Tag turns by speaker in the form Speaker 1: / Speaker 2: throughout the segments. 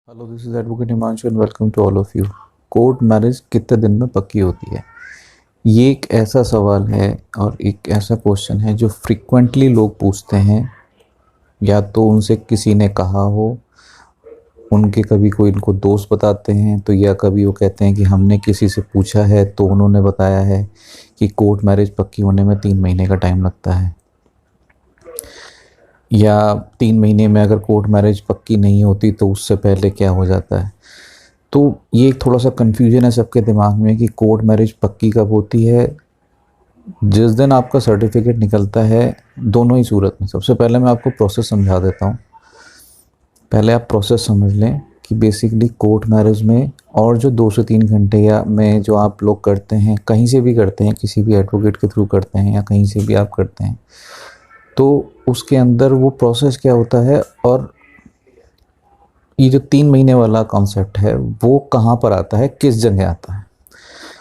Speaker 1: Hello, this is advocate Himanshu and welcome to all of you. Court marriage कितने दिन में पक्की होती है? ये एक ऐसा सवाल है और एक ऐसा क्वेश्चन है जो फ्रिक्वेंटली लोग पूछते हैं। या तो उनसे किसी ने कहा हो, उनके कभी कोई इनको दोस्त बताते हैं, तो या कभी वो कहते हैं कि हमने किसी से पूछा है तो उन्होंने बताया है कि कोर्ट मैरिज पक्की होने में 3 महीने का टाइम लगता है। या 3 महीने में अगर कोर्ट मैरिज पक्की नहीं होती तो उससे पहले क्या हो जाता है। तो ये एक थोड़ा सा कन्फ्यूजन है सबके दिमाग में कि कोर्ट मैरिज पक्की कब होती है। जिस दिन आपका सर्टिफिकेट निकलता है, दोनों ही सूरत में। सबसे पहले मैं आपको प्रोसेस समझा देता हूँ। पहले आप प्रोसेस समझ लें कि बेसिकली कोर्ट मैरिज में और जो 2 से 3 घंटे या में जो आप लोग करते हैं, कहीं से भी करते हैं, किसी भी एडवोकेट के थ्रू करते हैं या कहीं से भी आप करते हैं, तो उसके अंदर वो प्रोसेस क्या होता है और ये जो 3 महीने वाला कॉन्सेप्ट है वो कहाँ पर आता है, किस जगह आता है।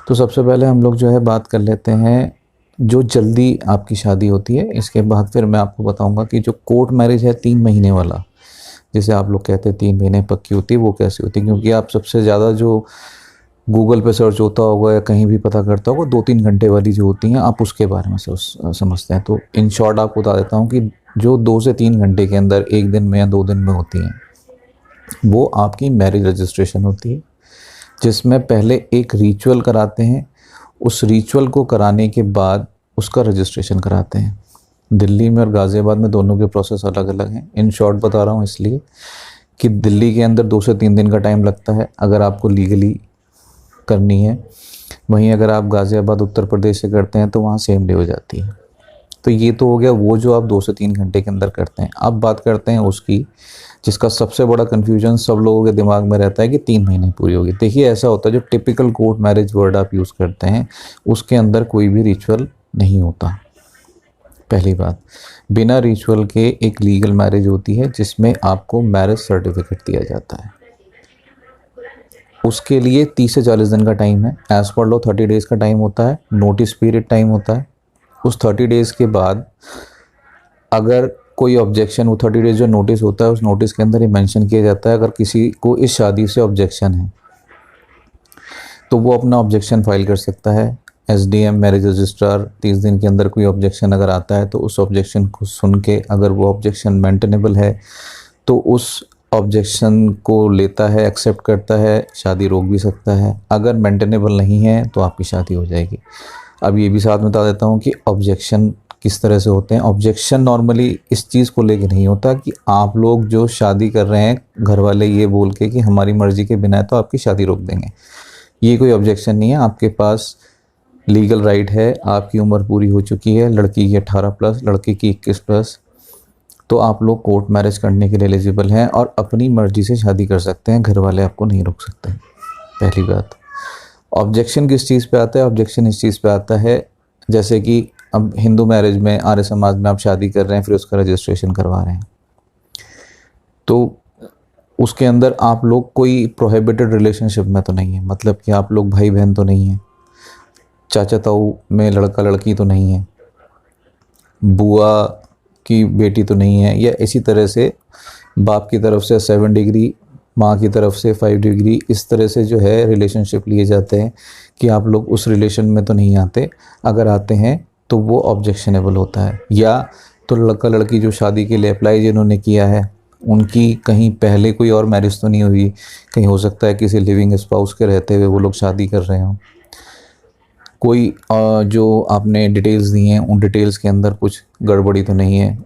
Speaker 1: तो सबसे पहले हम लोग जो है बात कर लेते हैं जो जल्दी आपकी शादी होती है। इसके बाद फिर मैं आपको बताऊंगा कि जो कोर्ट मैरिज है 3 महीने वाला, जिसे आप लोग कहते हैं 3 महीने पक्की होती है, वो कैसी होती है। क्योंकि आप सबसे ज़्यादा जो गूगल पे सर्च होता होगा या कहीं भी पता करता होगा, 2-3 घंटे वाली जो होती हैं, आप उसके बारे में समझते हैं। तो इन शॉर्ट आपको बता देता हूँ कि जो 2 से 3 घंटे के अंदर, एक दिन में या 2 दिन में होती हैं, वो आपकी मैरिज रजिस्ट्रेशन होती है, जिसमें पहले एक रिचुअल कराते हैं। उस रिचुअल को कराने के बाद उसका रजिस्ट्रेशन कराते हैं। दिल्ली में और गाज़ियाबाद में दोनों के प्रोसेस अलग अलग हैं। इन शॉर्ट बता रहा हूँ इसलिए कि दिल्ली के अंदर 2 से 3 दिन का टाइम लगता है अगर आपको लीगली करनी है। वहीं अगर आप गाज़ियाबाद उत्तर प्रदेश से करते हैं तो वहाँ सेम डे हो जाती है। तो ये तो हो गया वो जो आप 2 से 3 घंटे के अंदर करते हैं। अब बात करते हैं उसकी जिसका सबसे बड़ा कन्फ्यूजन सब लोगों के दिमाग में रहता है कि 3 महीने पूरी होगी। देखिए, ऐसा होता है जो टिपिकल कोर्ट मैरिज वर्ड आप यूज़ करते हैं उसके अंदर कोई भी रिचुअल नहीं होता। पहली बात, बिना रिचुअल के एक लीगल मैरिज होती है जिसमें आपको मैरिज सर्टिफिकेट दिया जाता है। उसके लिए 30 से 40 दिन का टाइम है। एज़ पर लॉ 30 डेज़ का टाइम होता है, नोटिस पीरियड टाइम होता है। उस 30 डेज़ के बाद अगर कोई ऑब्जेक्शन, वो 30 डेज जो नोटिस होता है उस नोटिस के अंदर ये मेंशन किया जाता है अगर किसी को इस शादी से ऑब्जेक्शन है तो वो अपना ऑब्जेक्शन फाइल कर सकता है। एसडीएम मैरिज रजिस्ट्रार 30 दिन के अंदर कोई ऑब्जेक्शन अगर आता है तो उस ऑब्जेक्शन को सुन के अगर वो ऑब्जेक्शन मेंटेनेबल है तो उस ऑब्जेक्शन को लेता है, एक्सेप्ट करता है, शादी रोक भी सकता है। अगर मेंटेनेबल नहीं है तो आपकी शादी हो जाएगी। अब ये भी साथ में बता देता हूँ कि ऑब्जेक्शन किस तरह से होते हैं। ऑब्जेक्शन नॉर्मली इस चीज़ को लेके नहीं होता कि आप लोग जो शादी कर रहे हैं, घर वाले ये बोल के कि हमारी मर्ज़ी के बिना है तो आपकी शादी रोक देंगे, ये कोई ऑब्जेक्शन नहीं है। आपके पास लीगल राइट है, आपकी उम्र पूरी हो चुकी है, लड़की की 18+, लड़के की 21+, तो आप लोग कोर्ट मैरिज करने के लिए एलिजिबल हैं और अपनी मर्ज़ी से शादी कर सकते हैं, घर वाले आपको नहीं रोक सकते। पहली बात। ऑब्जेक्शन किस चीज़ पे आता है? ऑब्जेक्शन इस चीज़ पे आता है जैसे कि अब हिंदू मैरिज में, आर्य समाज में आप शादी कर रहे हैं, फिर उसका रजिस्ट्रेशन करवा रहे हैं, तो उसके अंदर आप लोग कोई प्रोहिबिटेड रिलेशनशिप में तो नहीं है। मतलब कि आप लोग भाई बहन तो नहीं हैं, चाचा ताऊ में लड़का लड़की तो नहीं है, बुआ की बेटी तो नहीं है, या इसी तरह से बाप की तरफ से 7 डिग्री, माँ की तरफ से 5 डिग्री, इस तरह से जो है रिलेशनशिप लिए जाते हैं कि आप लोग उस रिलेशन में तो नहीं आते। अगर आते हैं तो वो ऑब्जेक्शनेबल होता है। या तो लड़का लड़की जो शादी के लिए अप्लाई जिन्होंने किया है उनकी कहीं पहले कोई और मैरिज तो नहीं हुई, कहीं हो सकता है किसी लिविंग स्पाउस के रहते हुए वो लोग शादी कर रहे हों। कोई जो आपने डिटेल्स दी हैं उन डिटेल्स के अंदर कुछ गड़बड़ी तो नहीं है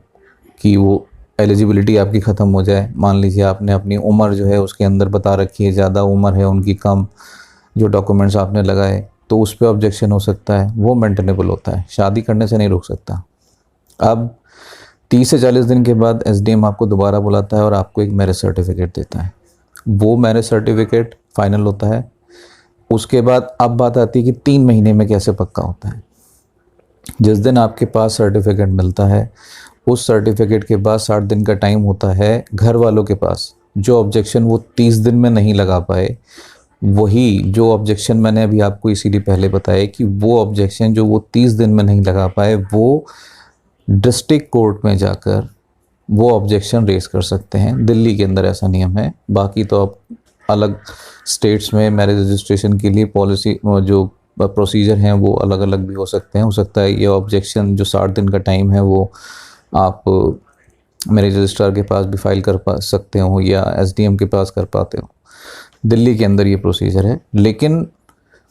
Speaker 1: कि वो एलिजिबिलिटी आपकी ख़त्म हो जाए। मान लीजिए आपने अपनी उम्र जो है उसके अंदर बता रखी है, ज़्यादा उम्र है उनकी, कम जो डॉक्यूमेंट्स आपने लगाए, तो उस पर ऑब्जेक्शन हो सकता है, वो मेंटेनेबल होता है, शादी करने से नहीं रोक सकता। अब 30 से 40 दिन के बाद एसडीएम आपको दोबारा बुलाता है और आपको एक मैरिज सर्टिफिकेट देता है। वो मैरिज सर्टिफिकेट फाइनल होता है। उसके बाद अब बात आती है कि 3 महीने में कैसे पक्का होता है। जिस दिन आपके पास सर्टिफिकेट मिलता है उस सर्टिफिकेट के बाद 60 दिन का टाइम होता है घर वालों के पास। जो ऑब्जेक्शन वो 30 दिन में नहीं लगा पाए, वही जो ऑब्जेक्शन मैंने अभी आपको इसीलिए पहले बताया कि वो ऑब्जेक्शन जो वो 30 दिन में नहीं लगा पाए, वो डिस्ट्रिक्ट कोर्ट में जाकर वो ऑब्जेक्शन रेस कर सकते हैं। दिल्ली के अंदर ऐसा नियम है, बाकी तो अब अलग स्टेट्स में मैरिज रजिस्ट्रेशन के लिए पॉलिसी जो प्रोसीजर हैं वो अलग अलग भी हो सकते हैं। हो सकता है ये ऑब्जेक्शन जो 60 दिन का टाइम है वो आप मैरिज रजिस्ट्रार के पास भी फाइल कर सकते हो या एसडीएम के पास कर पाते हो। दिल्ली के अंदर ये प्रोसीजर है, लेकिन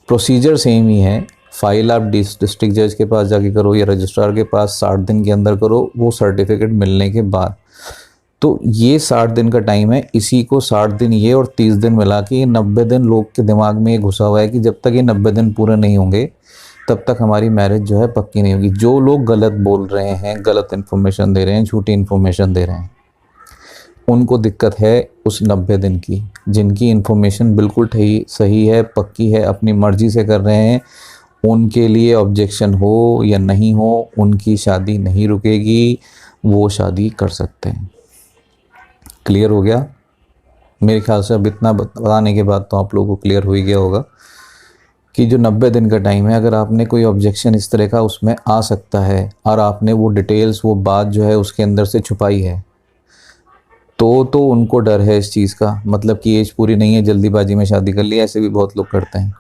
Speaker 1: प्रोसीजर सेम ही है। फाइल आप डिस्ट्रिक्ट जज के पास जाके करो या रजिस्ट्रार के पास 60 दिन के अंदर करो, वो सर्टिफिकेट मिलने के बाद। तो ये 60 दिन का टाइम है, इसी को 60 दिन ये और 30 दिन मिला के ये 90 दिन लोग के दिमाग में ये घुसा हुआ है कि जब तक ये 90 दिन पूरे नहीं होंगे तब तक हमारी मैरिज जो है पक्की नहीं होगी। जो लोग गलत बोल रहे हैं, गलत इन्फॉर्मेशन दे रहे हैं, झूठी इन्फॉर्मेशन दे रहे हैं, उनको दिक्कत है उस 90 दिन की। जिनकी इन्फॉर्मेशन बिल्कुल सही है, पक्की है, अपनी मर्ज़ी से कर रहे हैं, उनके लिए ऑब्जेक्शन हो या नहीं हो, उनकी शादी नहीं रुकेगी, वो शादी कर सकते हैं। क्लियर हो गया? मेरे ख्याल से अब इतना बताने के बाद तो आप लोगों को क्लियर हो ही गया होगा कि जो 90 दिन का टाइम है, अगर आपने कोई ऑब्जेक्शन इस तरह का उसमें आ सकता है और आपने वो डिटेल्स, वो बात जो है उसके अंदर से छुपाई है, तो उनको डर है इस चीज़ का, मतलब कि एज पूरी नहीं है, जल्दीबाजी में शादी कर ली। ऐसे भी बहुत लोग करते हैं,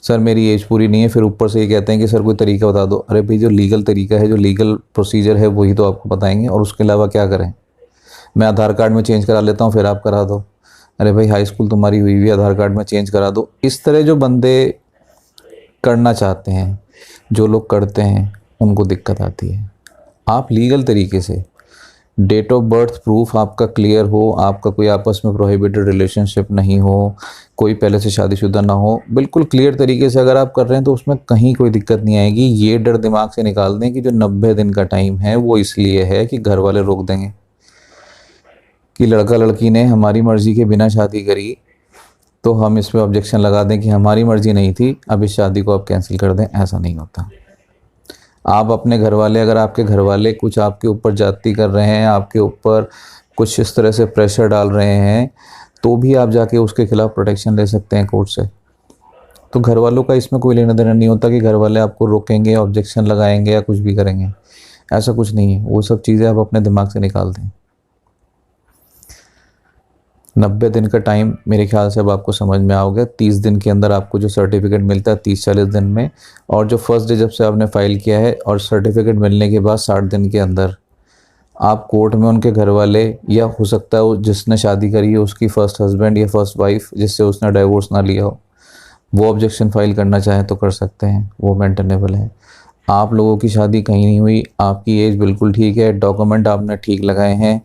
Speaker 1: सर मेरी एज पूरी नहीं है, फिर ऊपर से ये कहते हैं कि सर कोई तरीका बता दो। अरे भाई, जो लीगल तरीका है, जो लीगल प्रोसीजर है, वही तो आपको बताएंगे, और उसके अलावा क्या करें? मैं आधार कार्ड में चेंज करा लेता हूँ, फिर आप करा दो। अरे भाई, हाई स्कूल तुम्हारी हुई हुई, आधार कार्ड में चेंज करा दो। इस तरह जो बंदे करना चाहते हैं, जो लोग करते हैं, उनको दिक्कत आती है। आप लीगल तरीके से डेट ऑफ बर्थ प्रूफ आपका क्लियर हो, आपका कोई आपस में प्रोहिबिटेड रिलेशनशिप नहीं हो, कोई पहले से शादीशुदा ना हो, बिल्कुल क्लियर तरीके से अगर आप कर रहे हैं तो उसमें कहीं कोई दिक्कत नहीं आएगी। ये डर दिमाग से निकाल दें कि जो 90 दिन का टाइम है वो इसलिए है कि घर वाले रोक देंगे कि लड़का लड़की ने हमारी मर्ज़ी के बिना शादी करी, तो हम इस पर ऑब्जेक्शन लगा दें कि हमारी मर्ज़ी नहीं थी, अब इस शादी को आप कैंसिल कर दें। ऐसा नहीं होता। आप अपने घर वाले, अगर आपके घर वाले कुछ आपके ऊपर जाति कर रहे हैं, आपके ऊपर कुछ इस तरह से प्रेशर डाल रहे हैं, तो भी आप जाके उसके खिलाफ़ प्रोटेक्शन ले सकते हैं कोर्ट से। तो घर वालों का इसमें कोई लेना देना नहीं होता कि घर वाले आपको रोकेंगे, ऑब्जेक्शन लगाएंगे या कुछ भी करेंगे। ऐसा कुछ नहीं है, वो सब चीज़ें आप अपने दिमाग से निकाल दें। 90 दिन का टाइम मेरे ख्याल से अब आपको समझ में आ गया। 30 दिन के अंदर आपको जो सर्टिफिकेट मिलता है, 30-40 दिन में, और जो फर्स्ट डे जब से आपने फ़ाइल किया है और सर्टिफिकेट मिलने के बाद 60 दिन के अंदर आप कोर्ट में उनके घर वाले, या हो सकता है वो जिसने शादी करी है उसकी फ़र्स्ट हस्बैंड या फर्स्ट वाइफ जिससे उसने डाइवोर्स ना लिया हो, वो ऑब्जेक्शन फ़ाइल करना चाहें तो कर सकते हैं, वो मेंटेनेबल है। आप लोगों की शादी कहीं नहीं हुई, आपकी एज बिल्कुल ठीक है, डॉक्यूमेंट आपने ठीक लगाए हैं।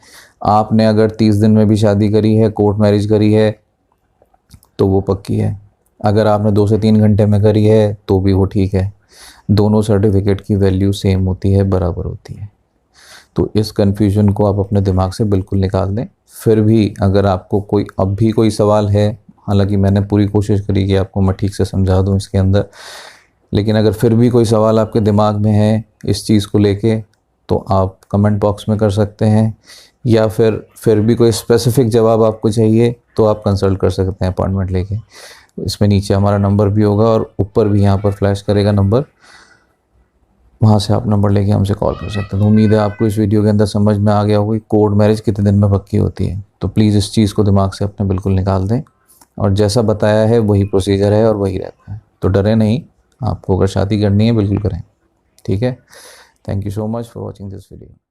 Speaker 1: आपने अगर 30 दिन में भी शादी करी है, कोर्ट मैरिज करी है, तो वो पक्की है। अगर आपने 2 से 3 घंटे में करी है तो भी वो ठीक है। दोनों सर्टिफिकेट की वैल्यू सेम होती है, बराबर होती है। तो इस कन्फ्यूजन को आप अपने दिमाग से बिल्कुल निकाल दें। फिर भी अगर आपको कोई अब भी कोई सवाल है, हालांकि मैंने पूरी कोशिश करी कि आपको मैं ठीक से समझा दूं इसके अंदर, लेकिन अगर फिर भी कोई सवाल आपके दिमाग में है इस चीज़ को लेके, तो आप कमेंट बॉक्स में कर सकते हैं, या फिर भी कोई स्पेसिफिक जवाब आपको चाहिए तो आप कंसल्ट कर सकते हैं अपॉइंटमेंट लेके। इसमें नीचे हमारा नंबर भी होगा और ऊपर भी यहाँ पर फ्लैश करेगा नंबर, वहाँ से आप नंबर लेके हमसे कॉल कर सकते हैं। तो उम्मीद है आपको इस वीडियो के अंदर समझ में आ गया होगा कि कोर्ट मैरिज कितने दिन में पक्की होती है। तो प्लीज़ इस चीज़ को दिमाग से अपने बिल्कुल निकाल दें, और जैसा बताया है वही प्रोसीजर है और वही रहता है। तो डरे नहीं, आपको अगर शादी करनी है बिल्कुल करें, ठीक है। Thank you so much for watching this video.